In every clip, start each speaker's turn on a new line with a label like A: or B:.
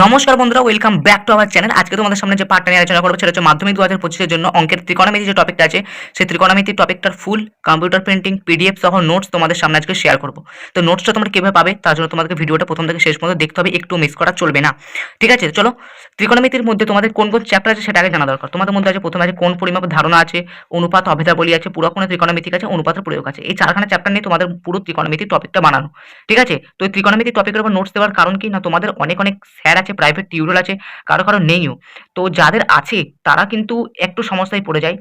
A: নমস্কার বন্ধুরা, welcome back to our channel. আজকে তোমাদের সামনে যে পার্টটা নিয়ে আলোচনা করবো সেটা হচ্ছে মাধ্যমিক 2025 এর জন্য অঙ্কের ত্রিকোণমিতি যে টপিকটা আছে, সেই ত্রিকোণমিতি টপিকটার ফুল কম্পিউটার প্রিন্টিং পিডিএফ সহ নোটস তোমাদের সামনে আজকে শেয়ার করবো। তো নোটসটা তোমরা কিভাবে পাবে তার জন্য তোমাদেরকে ভিডিওটা প্রথম থেকে শেষ পর্যন্ত দেখতে হবে, একটু মিস করা চলবে না। ঠিক আছে, চলো। ত্রিকোণমিতির মধ্যে তোমাদের কোন কোন চ্যাপ্টার আছে সেটা আগে জানা দরকার। তোমাদের মধ্যে আছে, প্রথমে আছে কোণ পরিমাপের ধারণা আছে, অনুপাত অভেদাবলী আছে, পুরোকোণে ত্রিকোণমিতি আছে, অনুপাতের প্রয়োগ আছে। এই চারখানা চ্যাপ্টার নিয়ে তোমাদের পুরো ত্রিকোণমিতির টপিকটা বানানো। ঠিক আছে, তো এই ত্রিকোণমিতির টপিকের উপর নোটস দেওয়ার কারণ কি না, তোমাদের অনেক অনেক স্যার আছে, প্রাইভেট টিউটর আছে, কারো কারো নেইও। তো যাদের আছে তারা কিন্তু একটু সমস্যায় পড়ে যায়।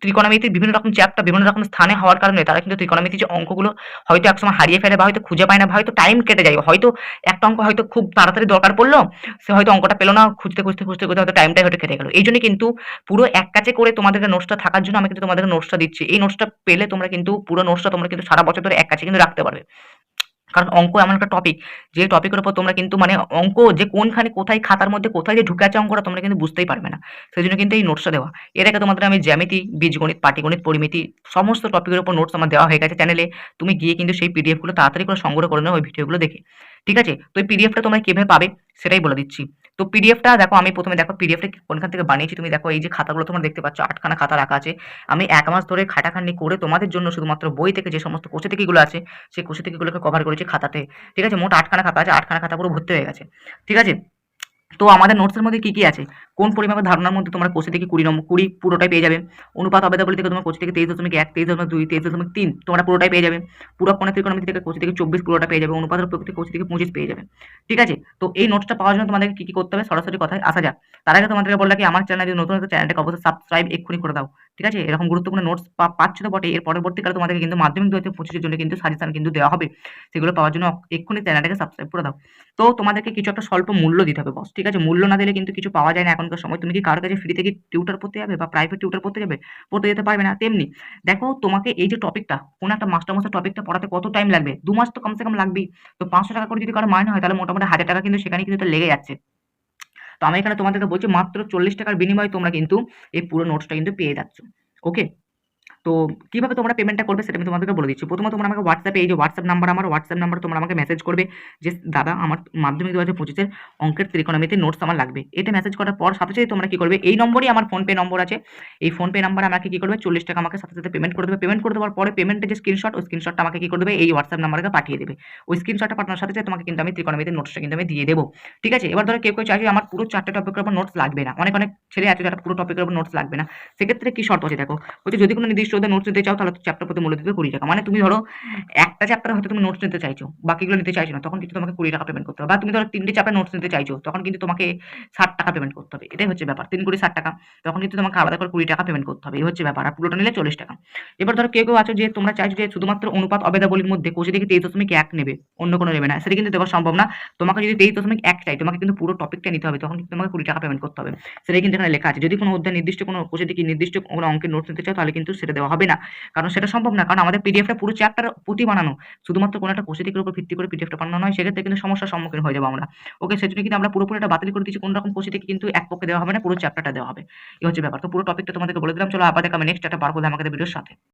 A: ত্রিকোণমিতির বিভিন্ন রকম চ্যাপ্টার বিভিন্ন রকম স্থানে হওয়ার কারণে তারা কিন্তু ত্রিকোণমিতির যে অঙ্কগুলো হয়তো একসময় হারিয়ে ফেলে, বা হয়তো খুঁজে পায় না, বা হয়তো টাইম কেটে যায়, হয়তো একটা অঙ্ক হয়তো খুব তাড়াতাড়ি দরকার পড়লো, সে হয়তো অঙ্কটা পেলো না, খুঁজতে খুঁজতে খুঁজতে খুঁজতে হয়তো টাইমটাই হয়তো কেটে গেল। এই জন্য কিন্তু পুরো এক কাছে করে তোমাদেরকে নোটসটা থাকার জন্য আমি কিন্তু তোমাদেরকে নোটসটা দিচ্ছি। এই নোটসটা পেলে তোমরা কিন্তু পুরো নোটসটা তোমরা কিন্তু সারা বছর ধরে এক কাছে কিন্তু রাখতে পারবে। কারণ অঙ্ক এমন একটা টপিক, যে টপিকের উপর তোমরা কিন্তু মানে অঙ্ক যে কোনখানে কোথায় খাতার মধ্যে কোথায় যে ঢুকে আছে অঙ্কটা তোমরা কিন্তু বুঝতেই পারবে না। সেই জন্য কিন্তু এই নোটসটা দেওয়া। এর আগে তোমাদের আমি জ্যামিতি, বীজগণিত, পাটিগণিত, পরিমিতি সমস্ত টপিকের উপর নোটস আমার দেওয়া হয়ে গেছে চ্যানেলে। তুমি গিয়ে কিন্তু সেই পিডিএফ গুলো তাড়াতাড়ি করে সংগ্রহ করে নাও ওই ভিডিওগুলো দেখে। ঠিক আছে, তো এই পিডিএফটা তোমরা কিভাবে পাবে সেটাই বলে দিচ্ছি। তো পিডিএফটা দেখো, আমি প্রথমে দেখো পিডিএফটা কোনখান থেকে বানিয়েছি। তুমি দেখো এই যে খাতাগুলো তোমরা দেখতে পাচ্ছ, 8খানা খাতা রাখা আছে। আমি 1 মাস ধরে খাটাখাটনি করে তোমাদের জন্য শুধুমাত্র বই থেকে যে সমস্ত কোষে টিকিগুলো আছে সেই কোষে টিকিগুলোকে কভার করেছি খাতাতে। ঠিক আছে, মোট 8খানা খাতা আছে, 8খানা খাতা পুরো ভর্তি হয়ে গেছে। ঠিক আছে, তো আমাদের নোটসের মধ্যে কি কি আছে, কোন পরিমাপের ধারণার মধ্যে তোমরা কোষে থেকে 20 পুরোটাই পেয়ে যাবে। অনুপাত অভেদাবলী থেকে তোমার কোষে থেকে 23.1, 23.2, 23.3 তোমরা পুরোটাই পেয়ে যাবে। পুরো কোণের ত্রিকোণমিতি থেকে কোষে থেকে 24 পুরোটা পেয়ে যাবে। অনুপাতের প্রয়োগ থেকে কোষে থেকে 25 পেয়ে যাবে। ঠিক আছে, তো এই নোটসটা পাওয়ার জন্য তোমাদেরকে কি কি করতে হবে সরাসরি কথায় আসা যাক। তার আগে তোমাদেরকে বলে রাখি, আমার চ্যানেল যদি নতুন হতো চ্যানেলটাকে অবশ্যই সাবস্ক্রাইব এক্ষুনি করে দাও। ঠিক আছে, এরকম গুরুত্বপূর্ণ নোটস পাচ্ছ তো বটে, এর পরবর্তীকালে তোমাদেরকে কিন্তু মাধ্যমিক 2025 এর জন্য কিন্তু সাজেশন কিন্তু দেওয়া হবে। সেগুলো পাওয়ার জন্য এক্ষুনি চ্যানেলটাকে সাবস্ক্রাইব করে দাও। তো তোমাদেরকে কিছু একটা স্বল্প মূল্য দিতে হবে বস। ঠিক আছে, মূল্য না দিলে কিন্তু কিছু পাওয়া যায় না এখনকার সময়। তুমি কি কারোর কাছে ফ্রি থেকে টিউটর পড়তে যাবে বা প্রাইভেট টিউটর পড়তে যাবে? পড়তে যেতে পারবে না। তেমনি দেখো, তোমাকে এই যে টপিকটা, কোন একটা মাস্টারমশাই টপিকটা পড়াতে কত টাইম লাগবে? 2 মাস তো কমসে কম লাগবেই। তো 500 টাকা করে যদি কারো মাইনে হয় তাহলে মোটামুটি 1000 টাকা কিন্তু সেখানে কিন্তু লেগে যাচ্ছে। তো আমি এখানে তোমাদেরকে বলছি মাত্র 40 টাকার বিনিময়ে তোমরা কিন্তু এই পুরো নোটসটা কিন্তু পেয়ে যাচ্ছ। ওকে, তো কিভাবে তোমরা পেমেন্টটা করবে সেটা আমি তোমাদেরকে বলে দিচ্ছি। প্রথমত তোমরা আমাকে হোয়াটসঅ্যাপে, এই যে হোয়াটসঅ্যাপ নাম্বার, আমার হোয়াটসঅ্যাপ নাম্বার, তোমরা আমাকে মেসেজ করবে যে দাদা আমার মাধ্যমিক 2025 এর অঙ্কের ত্রিকোণমিতির নোটস আমার লাগবে। এটা মেসেজ করার পর সাথে সাথে তোমরা কি করবে, এই নম্বরেই আমার ফোনপে নম্বর আছে, এই ফোনপে নাম্বারে আমাকে কি করবে 40 টাকা আমাকে সাথে সাথে পেমেন্ট করে দেবে। পেমেন্ট করে দেওয়ার পরে পেমেন্টের যে স্ক্রিনশট, ওই স্ক্রিনশটটা আমাকে কি করে দেবে, এই হোয়াটসঅ্যাপ নাম্বারে পাঠিয়ে দেবে। ওই স্ক্রিনশটটা পাঠানোর সাথে সাথে তোমাকে কিন্তু আমি ত্রিকোণমিতির নোটসটা কিন্তু আমি দিয়ে দেবো। ঠিক আছে, এবার ধরো কেউ কেউ চাইছে আমার পুরো 4টে টপিকের উপর নোটস লাগবে না, অনেক অনেক ছেলে আছে যারা পুরো টপিকের উপর নোটস লাগবে না। সেক্ষেত্রে কি শর্ত আছে দেখো, হচ্ছে যদি কোনো নির্দিষ্ট নোটস নিতে চাও তাহলে চ্যাপ্টার প্রতি মূল্য দিতে 20 টাকা। মানে তুমি ধরো একটা চ্যাপ্টার হয়তো তুমি নোটস নিতে চাইছো, বাকিগুলো নিতে চাইছো না, তখন কিন্তু তোমাকে 20 টাকা পেমেন্ট করতে হবে। বা তুমি ধরো 3টে চ্যাপ্টার নোটস নিতে চাইছো, তখন কিন্তু তোমাকে 60 টাকা পেমেন্ট করতে হবে। এটাই হচ্ছে ব্যাপার, 3 × 60 টাকা। তখন কিন্তু তোমাকে আলাদা করে 20 টাকা পেমেন্ট করতে হবে। এই হচ্ছে ব্যাপার। আর পুরোটা নিলে 40 টাকা। এবার ধরো কেউ কেউ আছো যে তোমরা চাইছো যে শুধুমাত্র অনুপাত অভেদাবলীর মধ্যে কোষে থেকে 23.1 নেবে, অন্য কোনো নেবে না, সেটা কিন্তু দেওয়া সম্ভব না। তোমাকে যদি 23.1 চাই, তোমাকে কিন্তু পুরো টপিকটা নিতে হবে, তখন কিন্তু তোমাকে 20 টাকা পেমেন্ট করতে হবে। সেটাই কিন্তু এখানে লেখা আছে। যদি কোনো অধ্যায় নির্দিষ্ট কোনো কোষে থেকে নির্দিষ্ট কোনো অঙ্কের নোটস নিতে চাও তাহলে কিন্তু সেটা দেওয়া হবে না, কারণ সেটা সম্ভব না। কারণ আমাদের পিডিএফটা পুরো চ্যাপ্টার প্রতি বানানো, শুধুমাত্র কোনো একটা কোষে টিকের উপর ভিত্তি করে পিডিএফটা বানানো নয়, সেক্ষেত্রে কিন্তু সমস্যার সম্মুখীন হয়ে যাবো আমরা। ওকে, সেজন্য কিন্তু আমরা পুরোপুরি এটা বাতিল করে দিচ্ছি, কোনো রকম কোষে টিকে কিন্তু এক পক্ষে দেওয়া হবে না, পুরো চ্যাপ্টারটা দেওয়া হবে। এই হচ্ছে ব্যাপার। তো পুরো টপিকটা তোমাদেরকে বলে দিলাম। চলো আবার দেখা হবে নেক্সট একটা বার করলে আমাদের ভিডিওর সাথে।